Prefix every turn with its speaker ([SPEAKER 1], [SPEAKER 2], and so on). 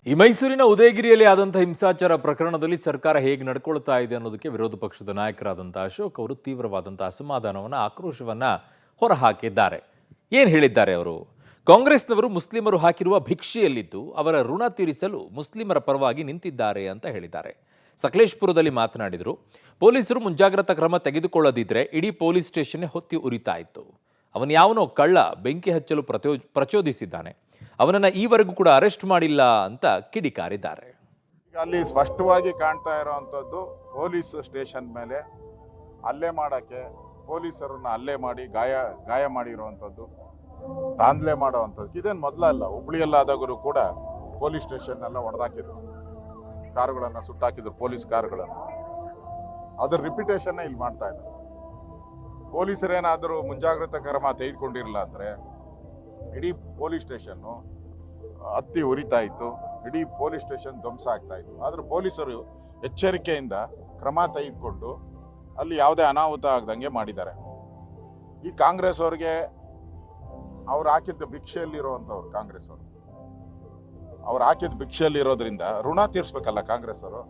[SPEAKER 1] ಈ ಮೈಸೂರಿನ ಉದಯಗಿರಿಯಲ್ಲಿ ಆದಂತಹ ಹಿಂಸಾಚಾರ ಪ್ರಕರಣದಲ್ಲಿ ಸರ್ಕಾರ ಹೇಗೆ ನಡ್ಕೊಳ್ತಾ ಇದೆ ಅನ್ನೋದಕ್ಕೆ ವಿರೋಧ ಪಕ್ಷದ ನಾಯಕರಾದಂತಹ ಅಶೋಕ್ ಅವರು ತೀವ್ರವಾದಂತಹ ಅಸಮಾಧಾನವನ್ನ ಆಕ್ರೋಶವನ್ನ ಹೊರಹಾಕಿದ್ದಾರೆ. ಏನು ಹೇಳಿದ್ದಾರೆ ಅವರು? ಕಾಂಗ್ರೆಸ್ನವರು ಮುಸ್ಲಿಮರು ಹಾಕಿರುವ ಭಿಕ್ಷೆಯಲ್ಲಿದ್ದು ಅವರ ಋಣ ತೀರಿಸಲು ಮುಸ್ಲಿಮರ ಪರವಾಗಿ ನಿಂತಿದ್ದಾರೆ ಅಂತ ಹೇಳಿದ್ದಾರೆ. ಸಕಲೇಶಪುರದಲ್ಲಿ ಮಾತನಾಡಿದರು. ಪೊಲೀಸರು ಮುಂಜಾಗ್ರತಾ ಕ್ರಮ ತೆಗೆದುಕೊಳ್ಳದಿದ್ರೆ ಇಡೀ ಪೊಲೀಸ್ ಸ್ಟೇಷನ್ನೇ ಹೊತ್ತಿ ಉರಿತಾ ಇತ್ತು. ಅವನ್ಯಾವನೋ ಕಳ್ಳ ಬೆಂಕಿ ಹಚ್ಚಲು ಪ್ರಚೋದಿಸಿದ್ದಾನೆ. ಅವನನ್ನ ಈವರೆಗೂ ಕೂಡ ಅರೆಸ್ಟ್ ಮಾಡಿಲ್ಲ ಅಂತ ಕಿಡಿಕಾರಿದ್ದಾರೆ.
[SPEAKER 2] ಅಲ್ಲಿ ಸ್ಪಷ್ಟವಾಗಿ ಕಾಣ್ತಾ ಇರುವಂತದ್ದು ಪೊಲೀಸ್ ಸ್ಟೇಷನ್ ಮೇಲೆ ಹಲ್ಲೆ ಮಾಡಕ್ಕೆ ಪೊಲೀಸರನ್ನ ಹಲ್ಲೆ ಮಾಡಿ ಗಾಯ ಮಾಡಿರುವಂತದ್ದು, ದಾಂಧಲೆ ಮಾಡುವಂಥದ್ದು. ಇದೇನು ಮೊದಲಲ್ಲ. ಹುಬ್ಳಿಯಲ್ಲಾದಾಗಲೂ ಕೂಡ ಪೊಲೀಸ್ ಸ್ಟೇಷನ್ ಎಲ್ಲ ಹೊಡೆದಾಕಿದ್ರು, ಕಾರುಗಳನ್ನ ಸುಟ್ಟಾಕಿದ್ರು, ಪೊಲೀಸ್ ಕಾರುಗಳನ್ನು. ಅದರ ರಿಪಿಟೇಷನ್ ಇಲ್ಲಿ ಮಾಡ್ತಾ ಇದ್ದಾರೆ. ಪೊಲೀಸರೇನಾದರೂ ಮುಂಜಾಗ್ರತಾ ಕ್ರಮ ತೆಗೆದುಕೊಂಡಿರಲಿಲ್ಲ ಅಂದ್ರೆ ಇಡೀ ಪೊಲೀಸ್ ಸ್ಟೇಷನ್ನು ಹತ್ತಿ ಉರಿತಾ ಇತ್ತು, ಇಡೀ ಪೊಲೀಸ್ ಸ್ಟೇಷನ್ ಧ್ವಂಸ ಆಗ್ತಾ ಇತ್ತು. ಆದ್ರೆ ಪೊಲೀಸರು ಎಚ್ಚರಿಕೆಯಿಂದ ಕ್ರಮ ತೆಗೆದುಕೊಂಡು ಅಲ್ಲಿ ಯಾವುದೇ ಅನಾಹುತ ಆಗದಂಗೆ ಮಾಡಿದ್ದಾರೆ. ಈ ಕಾಂಗ್ರೆಸ್ ಅವ್ರಿಗೆ ಅವ್ರು ಹಾಕಿದ್ದ ಭಿಕ್ಷೆಯಲ್ಲಿರುವಂಥವ್ರು, ಕಾಂಗ್ರೆಸ್ ಅವರು ಅವ್ರು ಹಾಕಿದ ಭಿಕ್ಷೆಯಲ್ಲಿರೋದ್ರಿಂದ ಋಣ ತೀರಿಸ್ಬೇಕಲ್ಲ ಕಾಂಗ್ರೆಸ್ ಅವರು.